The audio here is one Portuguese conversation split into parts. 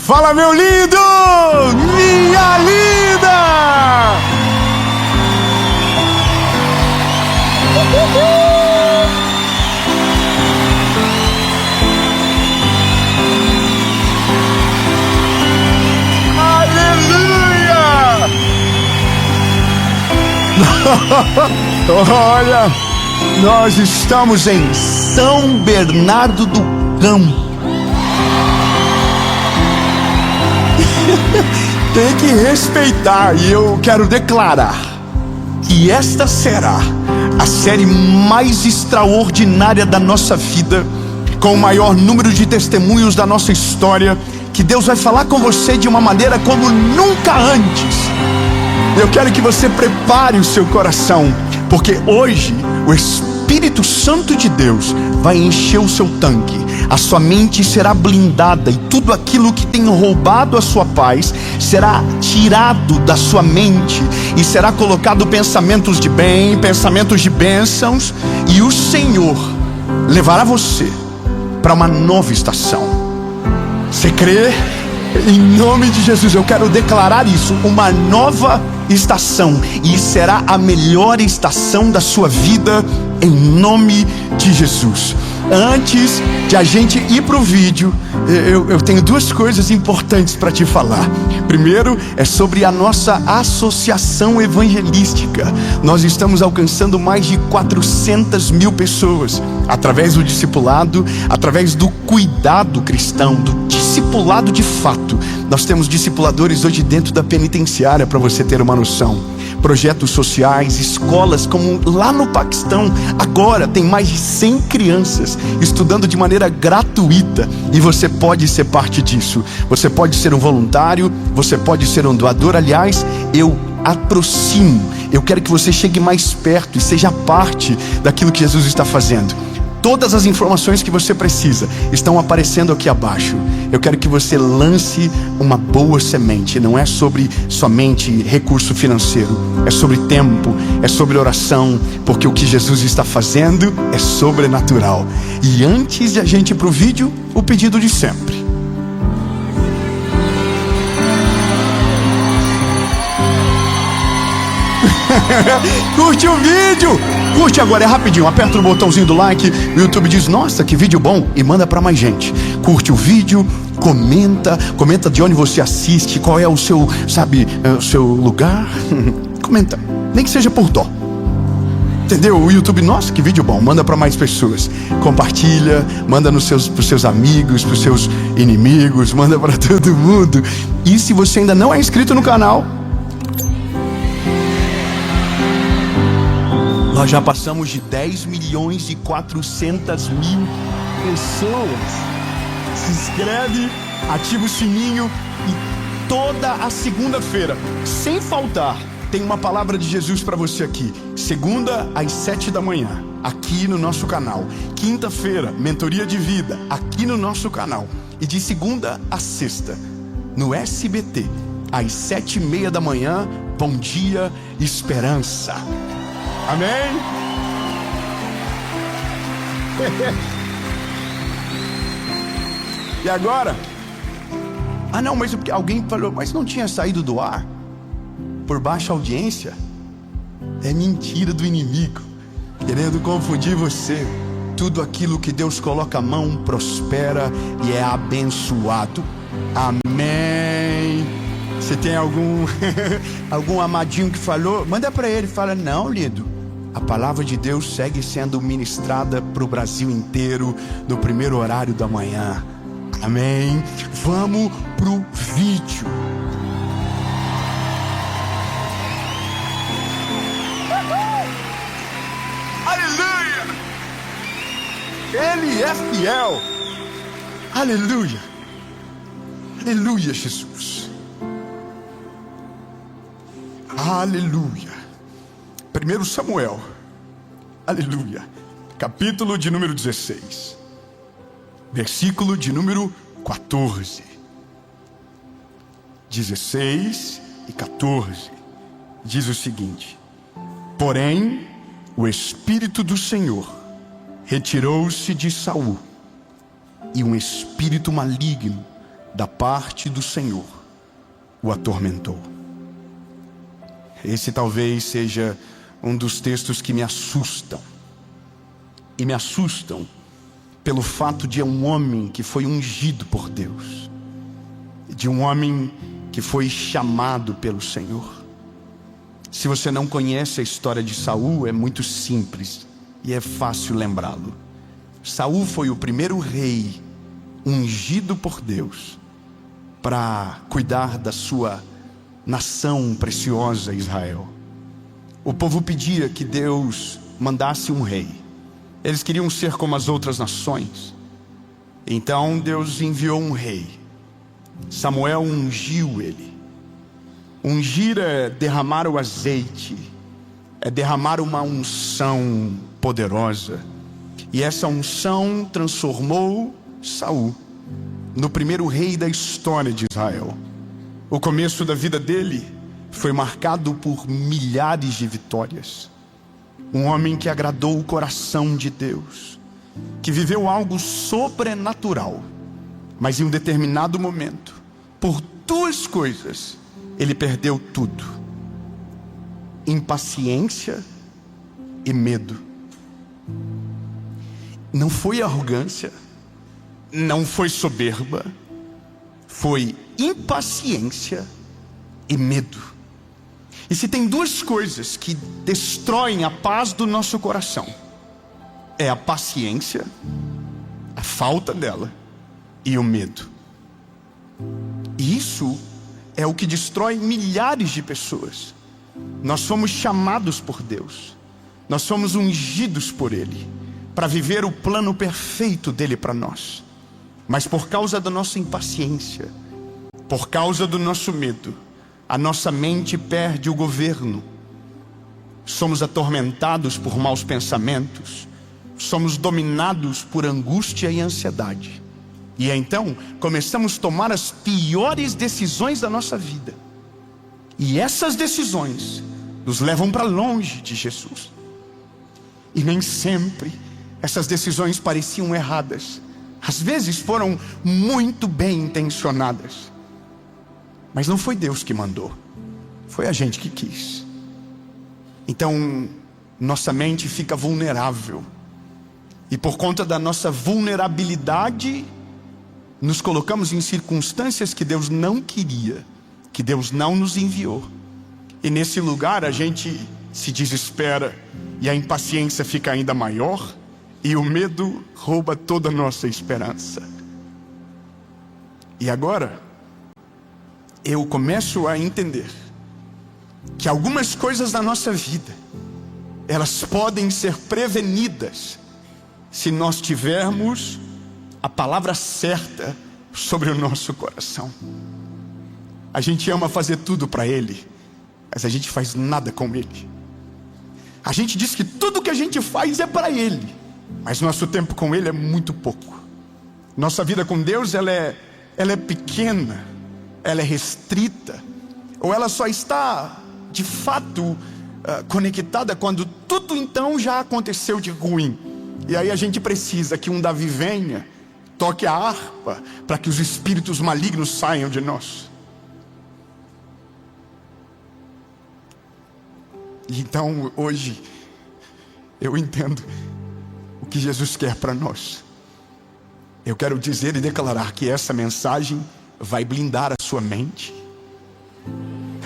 Fala, meu lindo! Minha linda! Aleluia! Olha, nós estamos em São Bernardo do Campo. Tem que respeitar, e eu quero declarar que esta será a série mais extraordinária da nossa vida, com o maior número de testemunhos da nossa história, que Deus vai falar com você de uma maneira como nunca antes. Eu quero que você prepare o seu coração, porque hoje o Espírito Santo de Deus vai encher o seu tanque. A sua mente será blindada e tudo aquilo que tem roubado a sua paz será tirado da sua mente e será colocado pensamentos de bem, pensamentos de bênçãos, e o Senhor levará você para uma nova estação. Você crê? Em nome de Jesus, eu quero declarar isso, uma nova estação, e será a melhor estação da sua vida, em nome de Jesus. Antes de a gente ir para o vídeo, eu tenho duas coisas importantes para te falar. Primeiro é sobre a nossa associação evangelística. Nós estamos alcançando mais de 400 mil pessoas através do discipulado, através do cuidado cristão, do discipulado de fato. Nós temos discipuladores hoje dentro da penitenciária, para você ter uma noção. Projetos sociais, escolas, como lá no Paquistão. Agora tem mais de 100 crianças estudando de maneira gratuita, e você pode ser parte disso. Você pode ser um voluntário, você pode ser um doador. Aliás, eu quero que você chegue mais perto e seja parte daquilo que Jesus está fazendo. Todas as informações que você precisa estão aparecendo aqui abaixo. Eu quero que você lance uma boa semente. Não é sobre somente recurso financeiro, é sobre tempo, é sobre oração, porque o que Jesus está fazendo é sobrenatural. E antes de a gente ir para o vídeo, o pedido de sempre. Curte o vídeo! Curte agora, é rapidinho, aperta o botãozinho do like. O YouTube diz, nossa, que vídeo bom, e manda para mais gente. Curte o vídeo, comenta de onde você assiste, qual é o seu, o seu lugar. Comenta, nem que seja por dó. Entendeu? O YouTube, nossa, que vídeo bom, manda para mais pessoas. Compartilha, manda pros seus amigos, pros seus inimigos, manda para todo mundo. E se você ainda não é inscrito no canal, nós já passamos de 10.400.000 pessoas. Se inscreve, ativa o sininho, e toda a segunda-feira, sem faltar, tem uma palavra de Jesus para você aqui. Segunda às 7 da manhã, aqui no nosso canal. Quinta-feira, mentoria de vida, aqui no nosso canal. E de segunda a sexta, no SBT, às 7:30 da manhã, Bom Dia Esperança. Amém? E agora? Não, mas alguém falou, mas não tinha saído do ar por baixa audiência? É mentira do inimigo, querendo confundir você. Tudo aquilo que Deus coloca a mão prospera e é abençoado. Amém. Você tem algum amadinho que falou? Manda para ele, fala, não, lindo, a palavra de Deus segue sendo ministrada para o Brasil inteiro no primeiro horário da manhã. Amém. Vamos pro vídeo. Aleluia. Ele é fiel. Aleluia. Aleluia, Jesus. Aleluia. 1 Samuel, aleluia, capítulo de número 16, versículo de número 14. 16 e 14 diz o seguinte: porém o Espírito do Senhor retirou-se de Saul, e um espírito maligno da parte do Senhor o atormentou. Esse talvez seja um dos textos que me assustam. E me assustam pelo fato de um homem que foi ungido por Deus, de um homem que foi chamado pelo Senhor. Se você não conhece a história de Saul, é muito simples e é fácil lembrá-lo. Saul foi o primeiro rei ungido por Deus para cuidar da sua nação preciosa, Israel. O povo pedia que Deus mandasse um rei. Eles queriam ser como as outras nações. Então Deus enviou um rei. Samuel ungiu ele. Ungir é derramar o azeite, é derramar uma unção poderosa. E essa unção transformou Saul no primeiro rei da história de Israel. O começo da vida dele foi marcado por milhares de vitórias. Um homem que agradou o coração de Deus, que viveu algo sobrenatural. Mas em um determinado momento, por duas coisas, ele perdeu tudo: impaciência e medo. Não foi arrogância, não foi soberba, foi impaciência e medo. E se tem duas coisas que destroem a paz do nosso coração, é a paciência, a falta dela, e o medo. E isso é o que destrói milhares de pessoas. Nós fomos chamados por Deus, nós fomos ungidos por Ele para viver o plano perfeito dele para nós. Mas por causa da nossa impaciência, por causa do nosso medo, a nossa mente perde o governo. Somos atormentados por maus pensamentos, somos dominados por angústia e ansiedade. E então começamos a tomar as piores decisões da nossa vida. E essas decisões nos levam para longe de Jesus. E nem sempre essas decisões pareciam erradas. Às vezes foram muito bem intencionadas. Mas não foi Deus que mandou, foi a gente que quis. Então nossa mente fica vulnerável. E por conta da nossa vulnerabilidade, nos colocamos em circunstâncias que Deus não queria, que Deus não nos enviou. E nesse lugar a gente se desespera, e a impaciência fica ainda maior, e o medo rouba toda a nossa esperança. E agora eu começo a entender que algumas coisas da nossa vida, elas podem ser prevenidas se nós tivermos a palavra certa sobre o nosso coração. A gente ama fazer tudo para Ele, mas a gente faz nada com Ele. A gente diz que tudo que a gente faz é para Ele, mas nosso tempo com Ele é muito pouco. Nossa vida com Deus, ela é pequena, ela é restrita, ou ela só está de fato conectada quando tudo então já aconteceu de ruim. E aí a gente precisa que um Davi venha, toque a harpa, para que os espíritos malignos saiam de nós. E então hoje eu entendo o que Jesus quer para nós. Eu quero dizer e declarar que essa mensagem vai blindar a sua mente.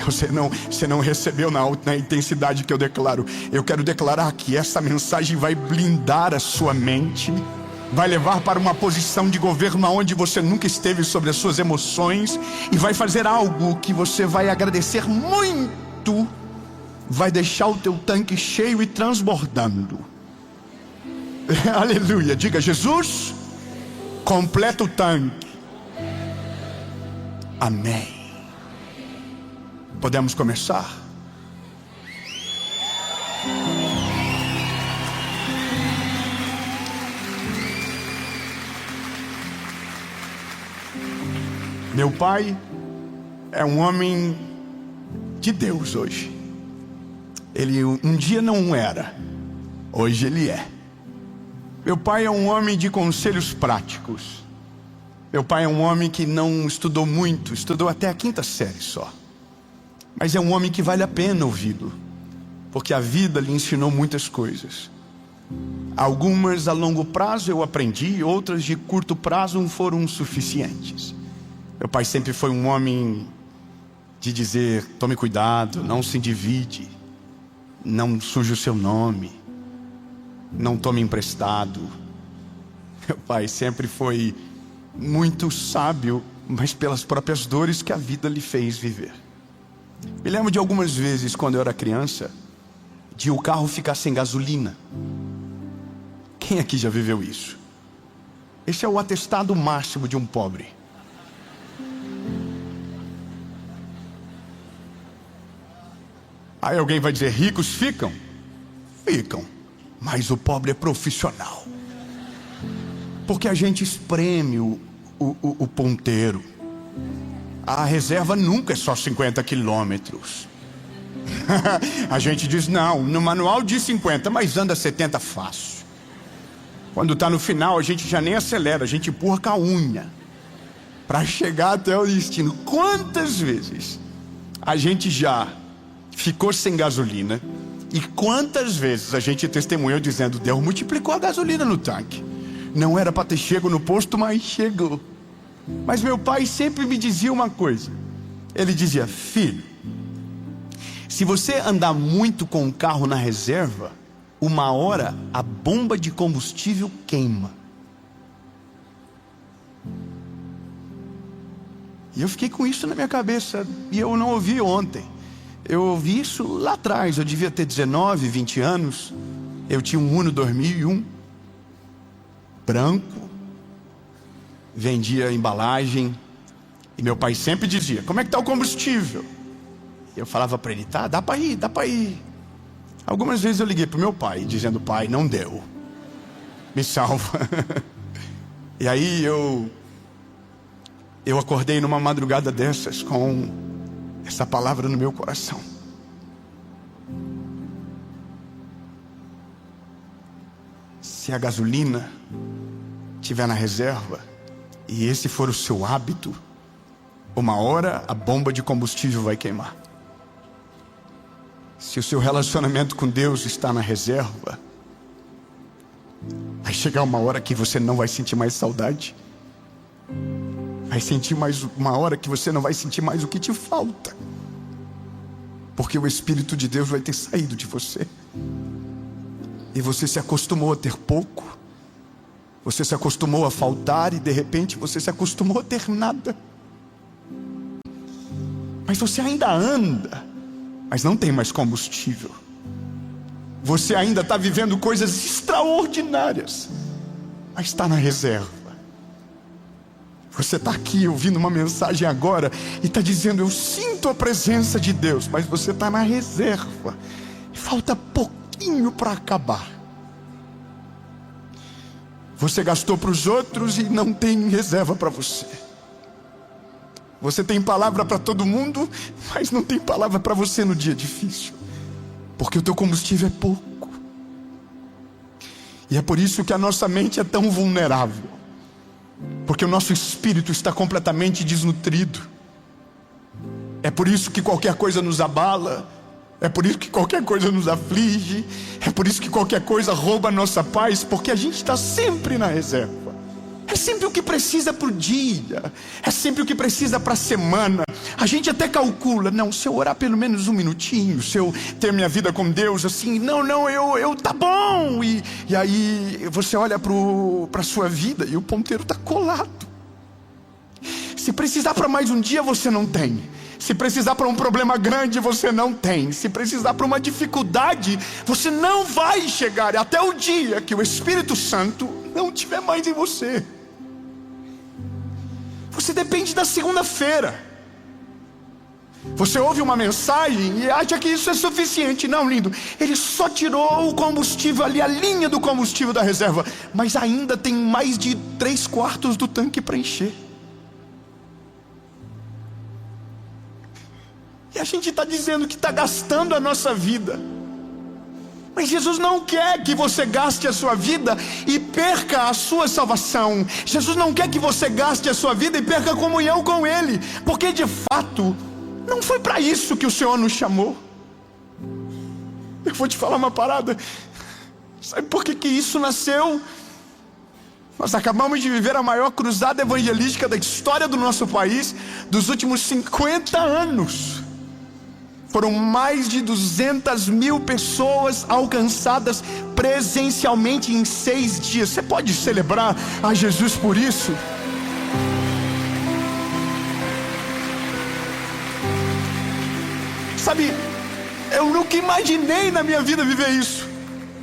Você não recebeu na intensidade que eu declaro. Eu quero declarar que essa mensagem vai blindar a sua mente, vai levar para uma posição de governo onde você nunca esteve sobre as suas emoções, e vai fazer algo que você vai agradecer muito. Vai deixar o teu tanque cheio e transbordando. Aleluia, diga: Jesus, completa o tanque. Amém. Podemos começar? Meu pai é um homem de Deus hoje. Ele um dia não era, hoje ele é. Meu pai é um homem de conselhos práticos. Meu pai é um homem que não estudou muito, estudou até a 5ª série só. Mas é um homem que vale a pena ouvi-lo, porque a vida lhe ensinou muitas coisas. Algumas a longo prazo eu aprendi, outras de curto prazo foram suficientes. Meu pai sempre foi um homem de dizer: tome cuidado, não se endivide, não suje o seu nome, não tome emprestado. Meu pai sempre foi muito sábio, mas pelas próprias dores que a vida lhe fez viver. Me lembro de algumas vezes, quando eu era criança, de o carro ficar sem gasolina. Quem aqui já viveu isso? Esse é o atestado máximo de um pobre. Aí alguém vai dizer: ricos ficam? Ficam. Mas o pobre é profissional. Porque a gente espreme o ponteiro. A reserva nunca é só 50 quilômetros. A gente diz: não, no manual diz 50, mas anda 70 fácil. Quando está no final, a gente já nem acelera, a gente empurra com a unha para chegar até o destino. Quantas vezes a gente já ficou sem gasolina e quantas vezes a gente testemunhou dizendo: Deus multiplicou a gasolina no tanque. Não era para ter chego no posto, mas chegou. Mas meu pai sempre me dizia uma coisa. Ele dizia: filho, se você andar muito com o carro na reserva, uma hora a bomba de combustível queima. E eu fiquei com isso na minha cabeça. E eu não ouvi ontem. Eu ouvi isso lá atrás. Eu devia ter 19, 20 anos. Eu tinha um Uno 2001 branco, vendia embalagem, e meu pai sempre dizia: como é que está o combustível? E eu falava para ele: tá, dá para ir. Algumas vezes eu liguei para o meu pai dizendo: pai, não deu, me salva. E aí eu acordei numa madrugada dessas com essa palavra no meu coração: se a gasolina estiver na reserva e esse for o seu hábito, uma hora a bomba de combustível vai queimar. Se o seu relacionamento com Deus está na reserva, vai chegar uma hora que você não vai sentir mais saudade. Vai sentir mais uma hora que você não vai sentir mais o que te falta, porque o Espírito de Deus vai ter saído de você. E você se acostumou a ter pouco, você se acostumou a faltar, e de repente você se acostumou a ter nada. Mas você ainda anda, mas não tem mais combustível. Você ainda está vivendo coisas extraordinárias, mas está na reserva. Você está aqui ouvindo uma mensagem agora e está dizendo: eu sinto a presença de Deus, mas você está na reserva. Falta pouquinho para acabar. Você gastou para os outros e não tem reserva para você. Você tem palavra para todo mundo, mas não tem palavra para você no dia difícil, porque o teu combustível é pouco. E é por isso que a nossa mente é tão vulnerável, porque o nosso espírito está completamente desnutrido. É por isso que qualquer coisa nos abala, é por isso que qualquer coisa nos aflige, é por isso que qualquer coisa rouba a nossa paz, porque a gente está sempre na reserva. É sempre o que precisa para o dia, é sempre o que precisa para a semana. A gente até calcula: não, se eu orar pelo menos um minutinho, se eu ter minha vida com Deus assim, eu tá bom. E aí você olha para a sua vida e o ponteiro está colado. Se precisar para mais um dia, você não tem. Se precisar para um problema grande, você não tem. Se precisar para uma dificuldade, você não vai chegar até o dia que o Espírito Santo não estiver mais em você. Você depende da segunda-feira. Você ouve uma mensagem e acha que isso é suficiente. Não, lindo, ele só tirou o combustível ali, a linha do combustível da reserva, mas ainda tem mais de 3/4 do tanque para encher. E a gente está dizendo que está gastando a nossa vida, Mas Jesus não quer que você gaste a sua vida e perca a sua salvação. Jesus não quer que você gaste a sua vida e perca a comunhão com Ele, porque de fato não foi para isso que o Senhor nos chamou. Eu vou te falar uma parada. Sabe por que isso nasceu? Nós acabamos de viver a maior cruzada evangelística da história do nosso país, dos últimos 50 anos. Foram mais de 200 mil pessoas alcançadas presencialmente em 6 dias. Você pode celebrar a Jesus por isso? Sabe, eu nunca imaginei na minha vida viver isso.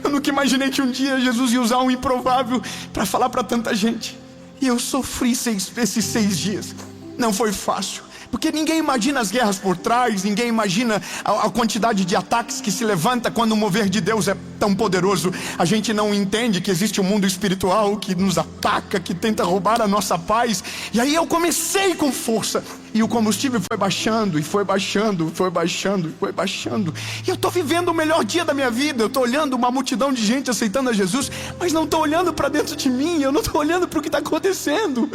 Eu nunca imaginei que um dia Jesus ia usar um improvável para falar para tanta gente. E eu sofri esses 6 dias. Não foi fácil, porque ninguém imagina as guerras por trás. Ninguém imagina a quantidade de ataques que se levanta quando o mover de Deus é tão poderoso. A gente não entende que existe um mundo espiritual que nos ataca, que tenta roubar a nossa paz. E aí eu comecei com força, e o combustível foi baixando, e foi baixando, foi baixando, e foi baixando. E eu estou vivendo o melhor dia da minha vida. Eu estou olhando uma multidão de gente aceitando a Jesus, mas não estou olhando para dentro de mim. Eu não estou olhando para o que está acontecendo.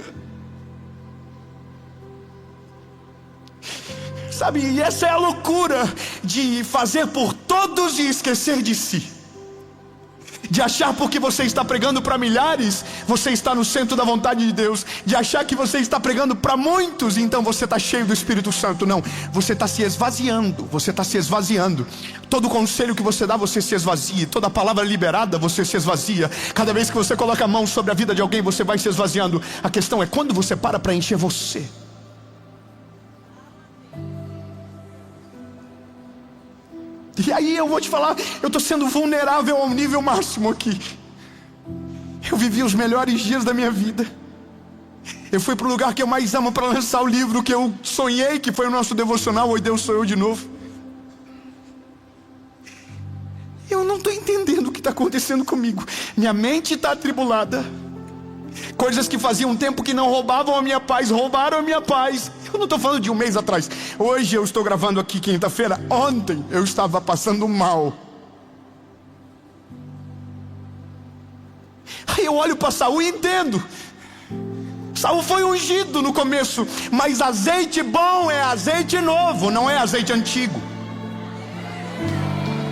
Sabe, e essa é a loucura de fazer por todos e esquecer de si. De achar porque você está pregando para milhares, você está no centro da vontade de Deus. De achar que você está pregando para muitos, então você está cheio do Espírito Santo. Não, você está se esvaziando. Você está se esvaziando. Todo conselho que você dá, você se esvazia. Toda palavra liberada, você se esvazia. Cada vez que você coloca a mão sobre a vida de alguém, você vai se esvaziando. A questão é quando você para encher você. E aí eu vou te falar, eu estou sendo vulnerável ao nível máximo aqui. Eu vivi os melhores dias da minha vida. Eu fui para o lugar que eu mais amo para lançar o livro que eu sonhei, que foi o nosso devocional, Oi Deus Sou Eu de Novo. Eu não estou entendendo o que está acontecendo comigo. Minha mente está atribulada. Coisas que faziam tempo que não roubavam a minha paz, roubaram a minha paz. Eu não estou falando de um mês atrás. Hoje eu estou gravando aqui quinta-feira. Ontem eu estava passando mal. Aí eu olho para Saul e entendo. Saul foi ungido no começo, mas azeite bom é azeite novo, não é azeite antigo.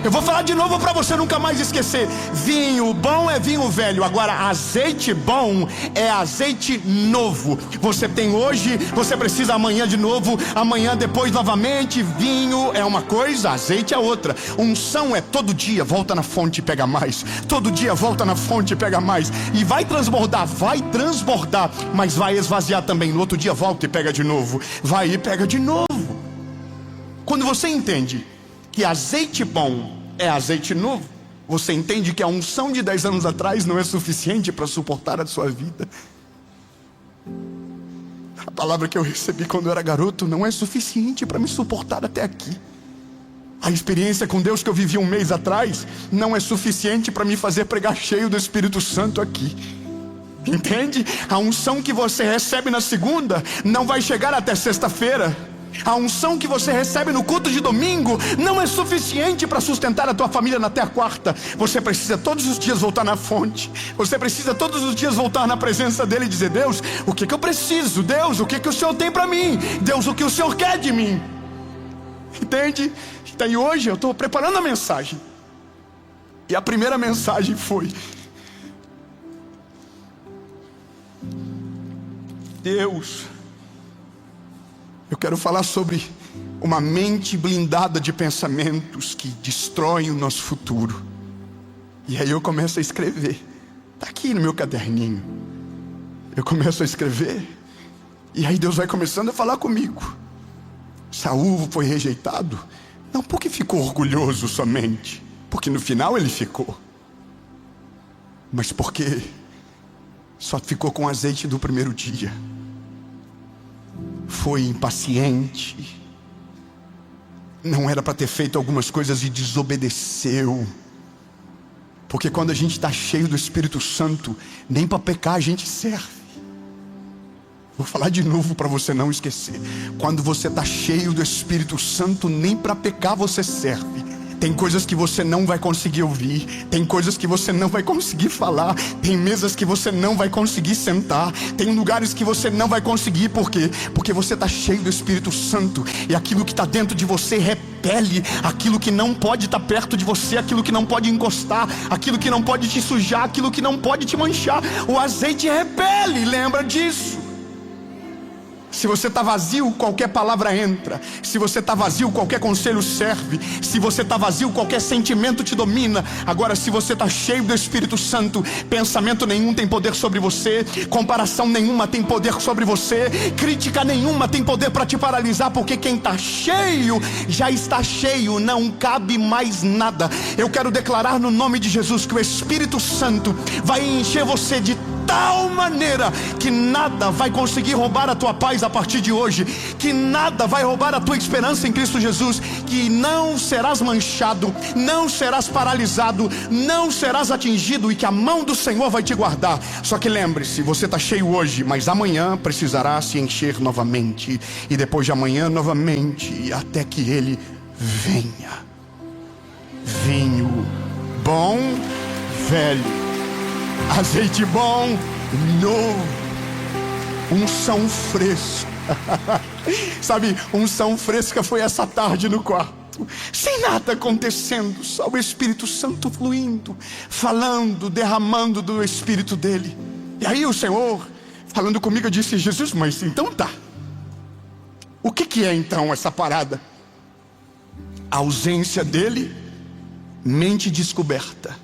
Eu vou falar de novo para você nunca mais esquecer. Vinho bom é vinho velho. Agora azeite bom é azeite novo. Você tem hoje, você precisa amanhã de novo, amanhã depois novamente. Vinho é uma coisa, azeite é outra. Unção é todo dia, volta na fonte e pega mais. Todo dia volta na fonte e pega mais. E vai transbordar, mas vai esvaziar também. No outro dia volta e pega de novo. Vai e pega de novo. Quando você entende que azeite bom é azeite novo, você entende que a unção de 10 anos atrás não é suficiente para suportar a sua vida. A palavra que eu recebi quando eu era garoto não é suficiente para me suportar até aqui. A experiência com Deus que eu vivi um mês atrás não é suficiente para me fazer pregar cheio do Espírito Santo aqui. Entende? A unção que você recebe na segunda não vai chegar até sexta-feira. A unção que você recebe no culto de domingo não é suficiente para sustentar a tua família até a quarta. Você precisa todos os dias voltar na fonte. Você precisa todos os dias voltar na presença dele e dizer: Deus, o que eu preciso? Deus, o que o Senhor tem para mim? Deus, o que o Senhor quer de mim? Entende? Daí hoje eu estou preparando a mensagem. E a primeira mensagem foi: Deus, eu quero falar sobre uma mente blindada de pensamentos que destroem o nosso futuro. E aí eu começo a escrever. Está aqui no meu caderninho. Eu começo a escrever. E aí Deus vai começando a falar comigo. Saul foi rejeitado, não porque ficou orgulhoso somente, porque no final ele ficou, mas porque só ficou com azeite do primeiro dia. Foi impaciente, não era para ter feito algumas coisas e desobedeceu. Porque quando a gente está cheio do Espírito Santo, nem para pecar a gente serve. Vou falar de novo para você não esquecer. Quando você está cheio do Espírito Santo, nem para pecar você serve. Tem coisas que você não vai conseguir ouvir, tem coisas que você não vai conseguir falar, tem mesas que você não vai conseguir sentar, tem lugares que você não vai conseguir. Por quê? Porque você está cheio do Espírito Santo, e aquilo que está dentro de você repele aquilo que não pode estar perto de você, aquilo que não pode encostar, aquilo que não pode te sujar, aquilo que não pode te manchar. O azeite repele, lembra disso. Se você está vazio, qualquer palavra entra. Se você está vazio, qualquer conselho serve. Se você está vazio, qualquer sentimento te domina. Agora, se você está cheio do Espírito Santo, pensamento nenhum tem poder sobre você, comparação nenhuma tem poder sobre você, crítica nenhuma tem poder para te paralisar, porque quem está cheio, já está cheio, não cabe mais nada. Eu quero declarar no nome de Jesus que o Espírito Santo vai encher você de tal maneira que nada vai conseguir roubar a tua paz a partir de hoje, que nada vai roubar a tua esperança em Cristo Jesus, que não serás manchado, não serás paralisado, não serás atingido, e que a mão do Senhor vai te guardar. Só que lembre-se, você está cheio hoje, mas amanhã precisará se encher novamente, e depois de amanhã novamente, até que Ele venha. Vinho bom, velho, azeite bom, novo, unção fresca. Sabe, unção fresca foi essa tarde no quarto, sem nada acontecendo, só o Espírito Santo fluindo, falando, derramando do Espírito dele. E aí o Senhor, falando comigo, eu disse: Jesus, mas então tá, o que é então essa parada? A ausência dele, mente descoberta.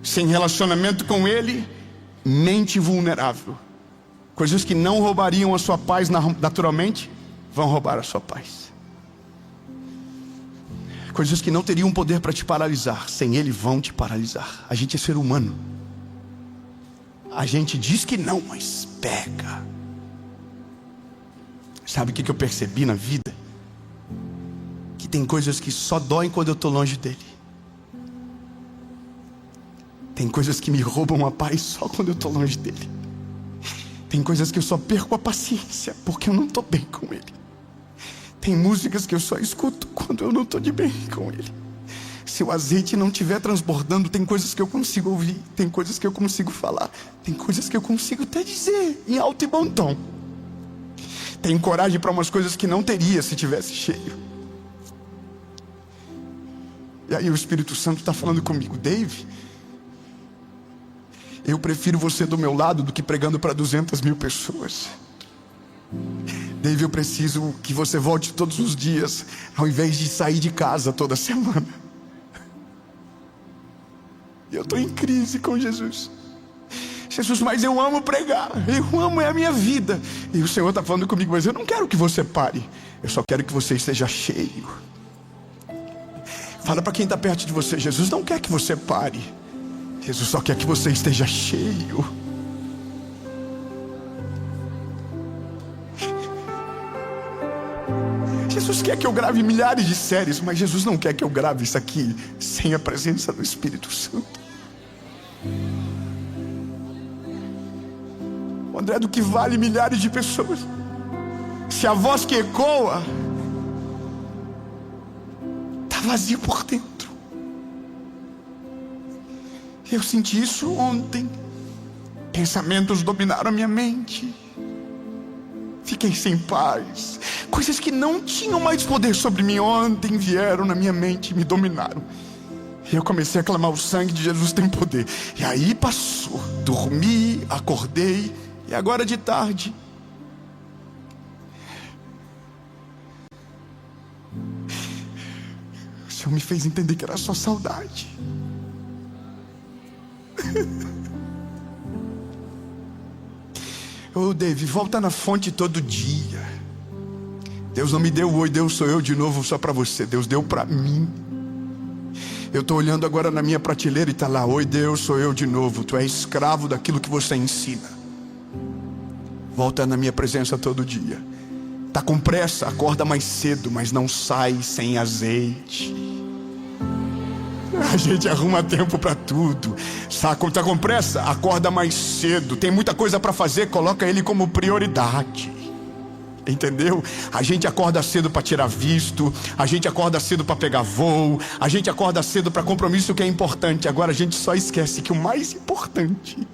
Sem relacionamento com Ele, mente vulnerável. Coisas que não roubariam a sua paz naturalmente, vão roubar a sua paz. Coisas que não teriam poder para te paralisar, sem Ele vão te paralisar. A gente é ser humano. A gente diz que não, mas pega. Sabe o que eu percebi na vida? Que tem coisas que só doem quando eu estou longe dele. Tem coisas que me roubam a paz só quando eu estou longe dele. Tem coisas que eu só perco a paciência porque eu não estou bem com ele. Tem músicas que eu só escuto quando eu não estou de bem com ele. Se o azeite não estiver transbordando, tem coisas que eu consigo ouvir, tem coisas que eu consigo falar, tem coisas que eu consigo até dizer em alto e bom tom. Tenho coragem para umas coisas que não teria se tivesse cheio. E aí o Espírito Santo está falando comigo: Dave, eu prefiro você do meu lado do que pregando para 200.000 pessoas. Dave, eu preciso que você volte todos os dias, ao invés de sair de casa toda semana. Eu estou em crise com Jesus. Jesus, mas eu amo pregar, eu amo, é a minha vida. E o Senhor está falando comigo: mas eu não quero que você pare, eu só quero que você esteja cheio. Fala para quem está perto de você: Jesus não quer que você pare, Jesus só quer que você esteja cheio. Jesus quer que eu grave milhares de séries, mas Jesus não quer que eu grave isso aqui sem a presença do Espírito Santo. André, do que vale milhares de pessoas se a voz que ecoa está vazia por dentro? Eu senti isso ontem. Pensamentos dominaram a minha mente. Fiquei sem paz. Coisas que não tinham mais poder sobre mim ontem vieram na minha mente e me dominaram. E eu comecei a clamar: o sangue de Jesus tem poder. E aí passou. Dormi, acordei, e agora de tarde o Senhor me fez entender que era só saudade. Ô Dave, volta na fonte todo dia. Deus não me deu oi, Deus sou eu de novo só para você. Deus deu para mim. Eu estou olhando agora na minha prateleira e está lá: oi Deus, sou eu de novo. Tu és escravo daquilo que você ensina. Volta na minha presença todo dia. Está com pressa, acorda mais cedo, mas não sai sem azeite. A gente arruma tempo para tudo. Está com pressa, acorda mais cedo. Tem muita coisa para fazer, coloca ele como prioridade. entendeu? A gente acorda cedo para tirar visto, a gente acorda cedo para pegar voo, a gente acorda cedo para compromisso que é importante. Agora a gente só esquece que o mais importante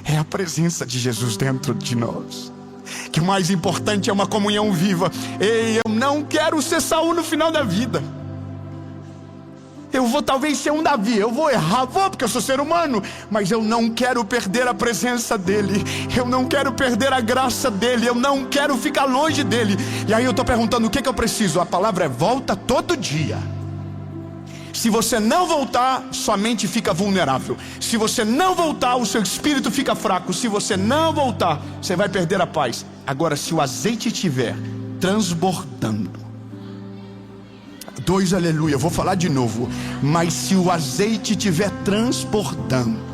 é a presença de Jesus dentro de nós. Que o mais importante é uma comunhão viva. Ei, eu não quero ser Saul no final da vida. Eu vou talvez ser um Davi, eu vou errar, porque eu sou ser humano, mas eu não quero perder a presença dele, eu não quero perder a graça dele, eu não quero ficar longe dele. E aí eu estou perguntando, o que eu preciso? A palavra é volta todo dia. Se você não voltar, sua mente fica vulnerável. Se você não voltar, o seu espírito fica fraco. Se você não voltar, você vai perder a paz. Agora, se o azeite estiver transbordando, 2 aleluia, eu vou falar de novo. Mas se o azeite estiver transbordando,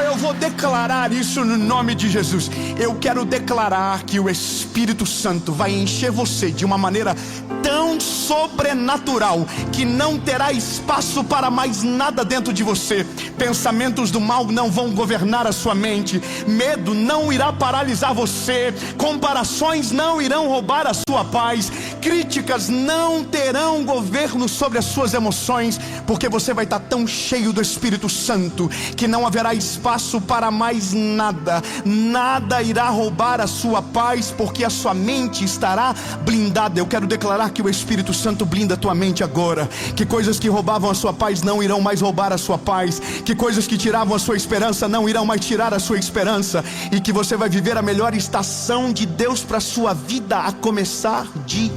eu vou declarar isso no nome de Jesus. Eu quero declarar que o Espírito Santo vai encher você de uma maneira tão sobrenatural que não terá espaço para mais nada dentro de você. Pensamentos do mal não vão governar a sua mente, medo não irá paralisar você, comparações não irão roubar a sua paz, críticas não terão governo sobre as suas emoções, porque você vai estar tão cheio do Espírito Santo que não haverá espaço para mais nada. Nada irá roubar a sua paz, porque a sua mente estará blindada. Eu quero declarar que o Espírito Santo blinda a tua mente agora. Que coisas que roubavam a sua paz não irão mais roubar a sua paz. Que coisas que tiravam a sua esperança não irão mais tirar a sua esperança. E que você vai viver a melhor estação de Deus para a sua vida, a começar de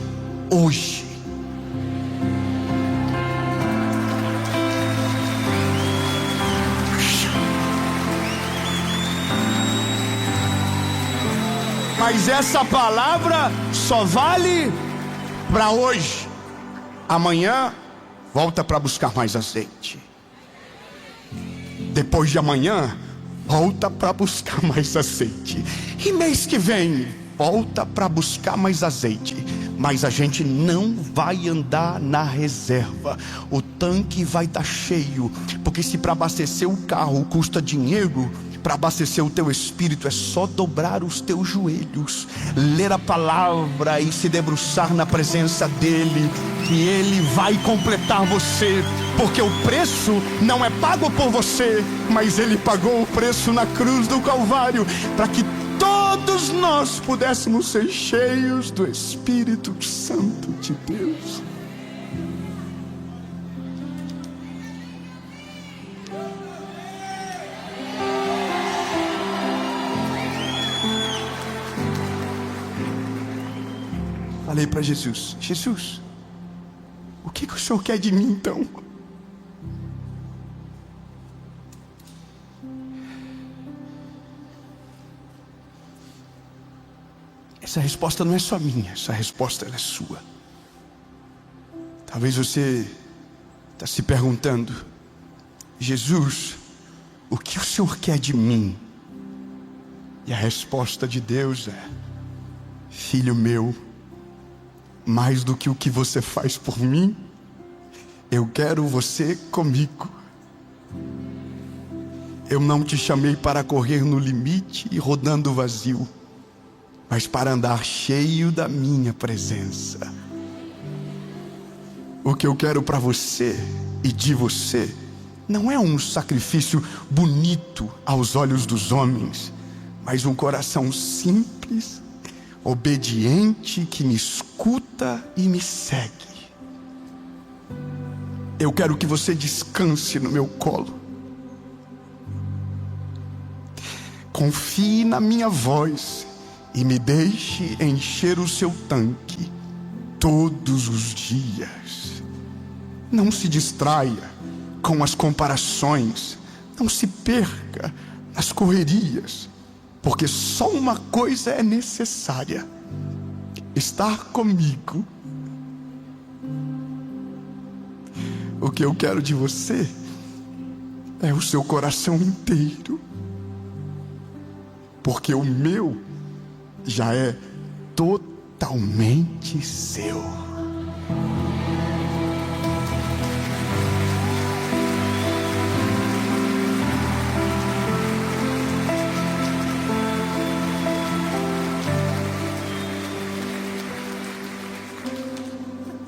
hoje. Mas essa palavra só vale para hoje. Amanhã volta para buscar mais azeite. Depois de amanhã volta para buscar mais azeite. E mês que vem volta para buscar mais azeite. Mas a gente não vai andar na reserva. O tanque vai estar cheio. Porque se para abastecer o carro custa dinheiro, para abastecer o teu espírito é só dobrar os teus joelhos, ler a palavra e se debruçar na presença dele, que ele vai completar você. Porque o preço não é pago por você, mas ele pagou o preço na cruz do Calvário, para que todos nós pudéssemos ser cheios do Espírito Santo de Deus. Falei para Jesus: Jesus, o que o Senhor quer de mim então? Essa resposta não é só minha, essa resposta ela é sua. Talvez você está se perguntando: Jesus, o que o Senhor quer de mim? E a resposta de Deus é: filho meu, mais do que o que você faz por mim, eu quero você comigo. Eu não te chamei para correr no limite e rodando vazio, mas para andar cheio da minha presença. O que eu quero para você e de você não é um sacrifício bonito aos olhos dos homens, mas um coração simples, obediente, que me escuta e me segue. Eu quero que você descanse no meu colo. Confie na minha voz e me deixe encher o seu tanque todos os dias. Não se distraia com as comparações, não se perca nas correrias, porque só uma coisa é necessária: estar comigo. O que eu quero de você é o seu coração inteiro, porque o meu já é totalmente seu.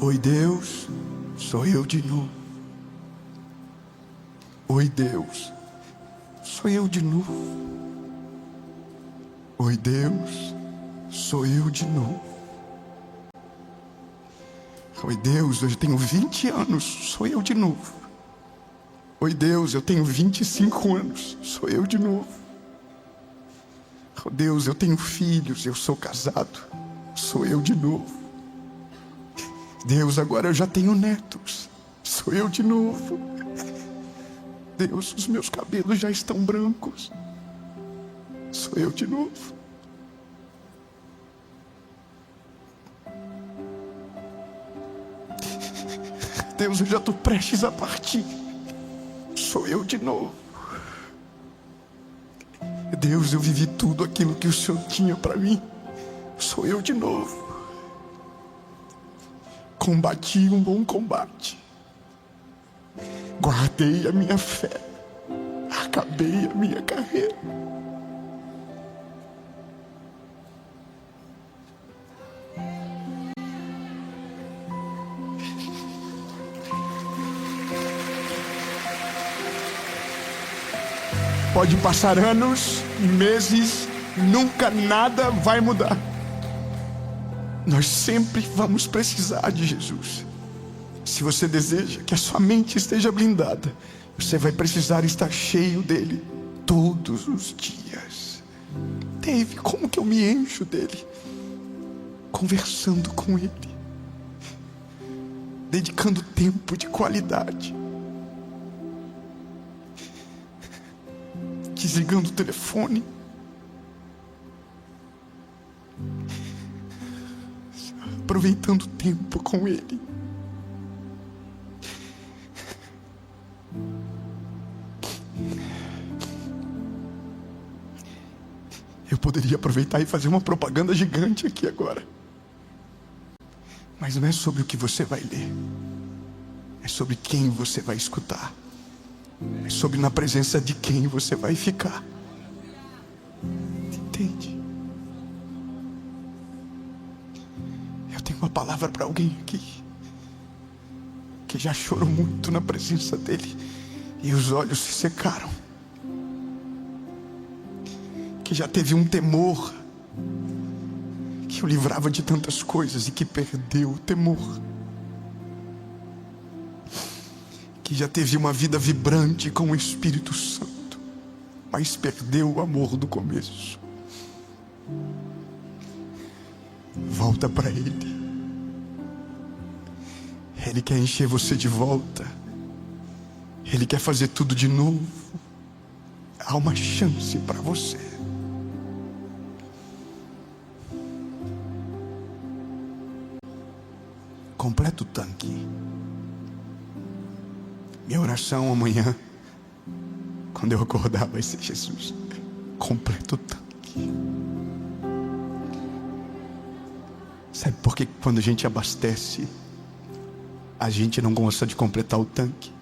Oi, Deus, sou eu de novo. Oi, Deus, sou eu de novo. Oi, Deus, sou eu de novo. Oi, Deus, eu tenho 20 anos, sou eu de novo. Oi, Deus, eu tenho 25 anos, sou eu de novo. Oh, Deus, eu tenho filhos, eu sou casado, sou eu de novo. Deus, agora eu já tenho netos, sou eu de novo. Deus, os meus cabelos já estão brancos, sou eu de novo. Deus, eu já estou prestes a partir, sou eu de novo. Deus, eu vivi tudo aquilo que o Senhor tinha para mim, sou eu de novo. Combati um bom combate, guardei a minha fé, acabei a minha carreira. Pode passar anos, meses, nunca nada vai mudar. Nós sempre vamos precisar de Jesus. Se você deseja que a sua mente esteja blindada, você vai precisar estar cheio dele todos os dias. Dave, como que eu me encho dele? Conversando com ele, dedicando tempo de qualidade, desligando o telefone, aproveitando o tempo com ele. Eu poderia aproveitar e fazer uma propaganda gigante aqui agora, mas não é sobre o que você vai ler, é sobre quem você vai escutar, é sobre na presença de quem você vai ficar. Entende? Eu tenho uma palavra para alguém aqui que já chorou muito na presença dele e os olhos se secaram, que já teve um temor que o livrava de tantas coisas e que perdeu o temor, que já teve uma vida vibrante com o Espírito Santo, mas perdeu o amor do começo. Volta para ele. Ele quer encher você de volta. Ele quer fazer tudo de novo. Há uma chance para você. Completa o tanque. Minha oração amanhã, quando eu acordar, vai ser: Jesus, completa o tanque. Sabe por que quando a gente abastece, a gente não gosta de completar o tanque?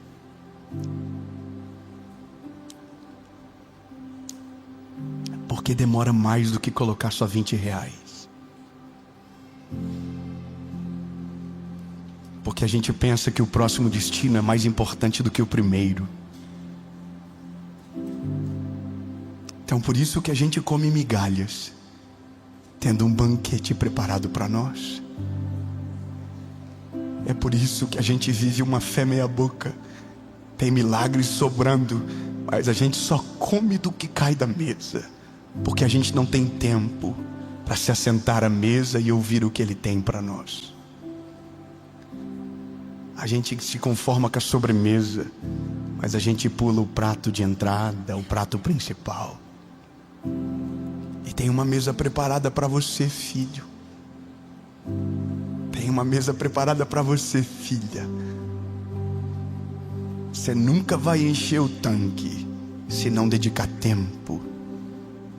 Porque demora mais do que colocar só R$20. Porque a gente pensa que o próximo destino é mais importante do que o primeiro. Então por isso que a gente come migalhas, tendo um banquete preparado para nós. É por isso que a gente vive uma fé meia boca, tem milagres sobrando, mas a gente só come do que cai da mesa, porque a gente não tem tempo para se assentar à mesa e ouvir o que ele tem para nós. A gente se conforma com a sobremesa, mas a gente pula o prato de entrada, o prato principal. E tem uma mesa preparada para você, filho. Tem uma mesa preparada para você, filha. Você nunca vai encher o tanque se não dedicar tempo.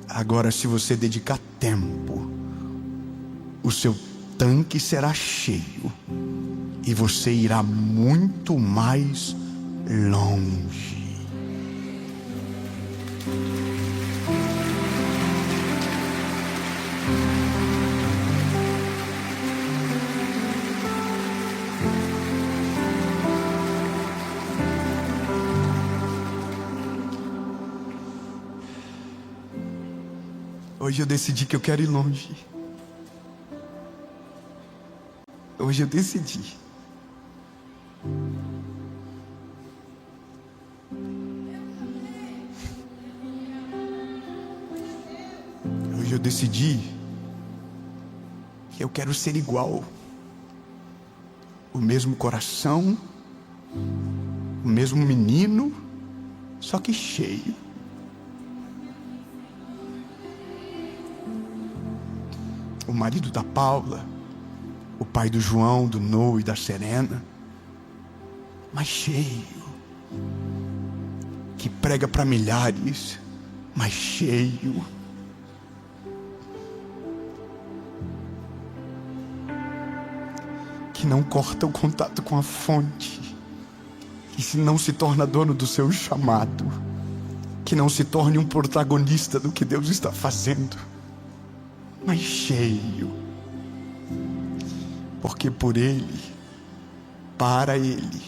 Agora, se você dedicar tempo, o seu tanque será cheio e você irá muito mais longe. Hoje eu decidi que eu quero ir longe. Hoje eu decidi. Hoje eu decidi que eu quero ser igual. O mesmo coração, o mesmo menino, só que cheio. O marido da Paula, o pai do João, do Noah e da Serena, mas cheio. Que prega para milhares, mas cheio. Que não corta o contato com a fonte, que não se torna dono do seu chamado, que não se torne um protagonista do que Deus está fazendo, mas cheio, porque por Ele, para Ele,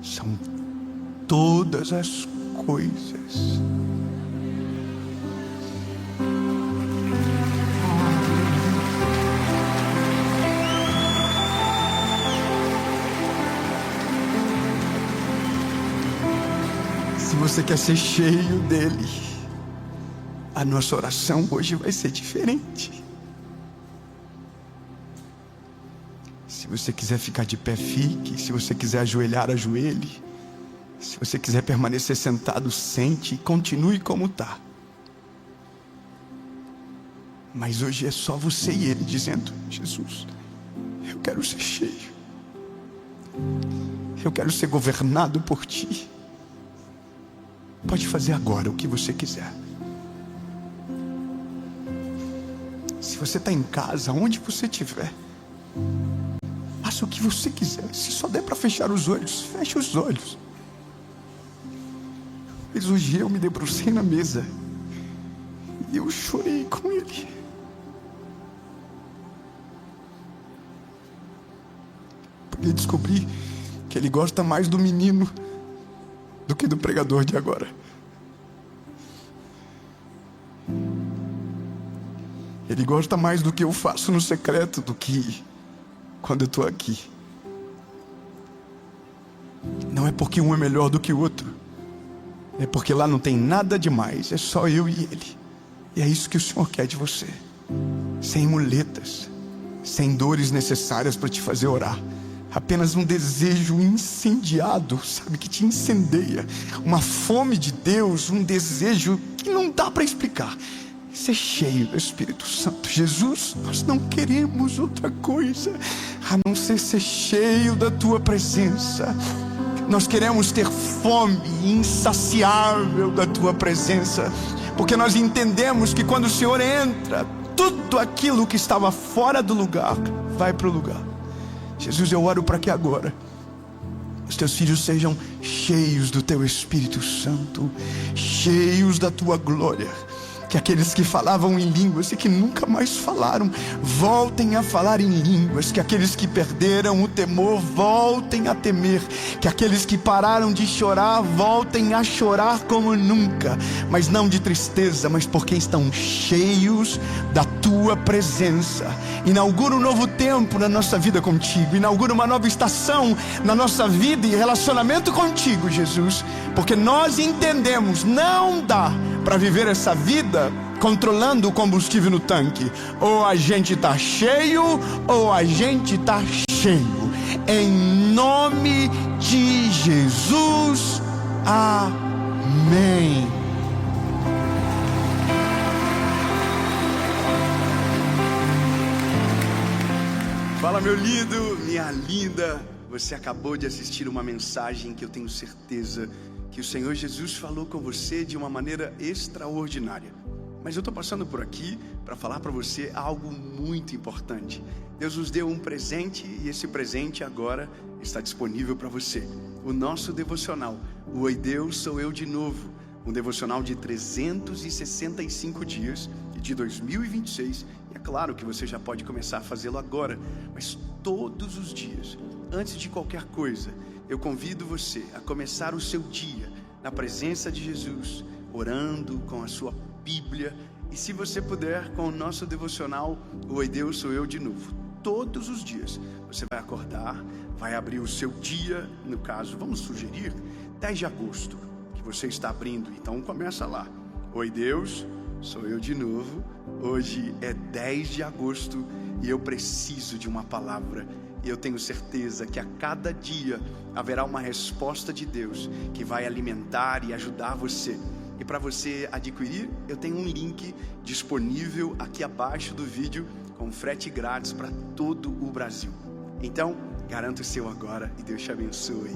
são todas as coisas. Se você quer ser cheio dele, a nossa oração hoje vai ser diferente. Se você quiser ficar de pé, fique. Se você quiser ajoelhar, ajoelhe. Se você quiser permanecer sentado, sente e continue como está. Mas hoje é só você e ele dizendo: Jesus, eu quero ser cheio. Eu quero ser governado por ti. Pode fazer agora o que você quiser. Se você está em casa, onde você estiver, faça o que você quiser. Se só der para fechar os olhos, feche os olhos. Mas hoje eu me debrucei na mesa e eu chorei com ele. Porque descobri que ele gosta mais do menino do que do pregador de agora. Ele gosta mais do que eu faço no secreto do que quando eu estou aqui. Não é porque um é melhor do que o outro, é porque lá não tem nada demais, é só eu e ele. E é isso que o Senhor quer de você, sem muletas, sem dores necessárias para te fazer orar. Apenas um desejo incendiado, sabe, que te incendeia. Uma fome de Deus, um desejo que não dá para explicar. Ser cheio do Espírito Santo. Jesus, nós não queremos outra coisa a não ser cheio da Tua presença. Nós queremos ter fome insaciável da Tua presença, porque nós entendemos que quando o Senhor entra, tudo aquilo que estava fora do lugar vai para o lugar. Jesus, eu oro para que agora os Teus filhos sejam cheios do Teu Espírito Santo, cheios da Tua glória. Que aqueles que falavam em línguas e que nunca mais falaram, voltem a falar em línguas. Que aqueles que perderam o temor, voltem a temer. Que aqueles que pararam de chorar, voltem a chorar como nunca. Mas não de tristeza, mas porque estão cheios da Tua presença. Inaugura um novo tempo na nossa vida contigo. Inaugura uma nova estação na nossa vida e relacionamento contigo, Jesus. Porque nós entendemos, não dá para viver essa vida controlando o combustível no tanque. Ou a gente está cheio, ou a gente está cheio. Em nome de Jesus, amém. Fala, meu lindo, minha linda. Você acabou de assistir uma mensagem que eu tenho certeza que o Senhor Jesus falou com você de uma maneira extraordinária. Mas eu estou passando por aqui para falar para você algo muito importante. Deus nos deu um presente e esse presente agora está disponível para você. O nosso devocional, o Oi Deus, Sou Eu de Novo. Um devocional de 365 dias e de 2026. E é claro que você já pode começar a fazê-lo agora, mas todos os dias, antes de qualquer coisa, eu convido você a começar o seu dia na presença de Jesus, orando com a sua Bíblia E se você puder, com o nosso devocional, Oi Deus, sou eu de novo. Todos os dias você vai acordar, vai abrir o seu dia, no caso, vamos sugerir, 10 de agosto, que você está abrindo. Então começa lá. Oi Deus, sou eu de novo. Hoje é 10 de agosto e eu preciso de uma palavra. E eu tenho certeza que a cada dia haverá uma resposta de Deus que vai alimentar e ajudar você. E para você adquirir, eu tenho um link disponível aqui abaixo do vídeo com frete grátis para todo o Brasil. Então, garanta o seu agora e Deus te abençoe.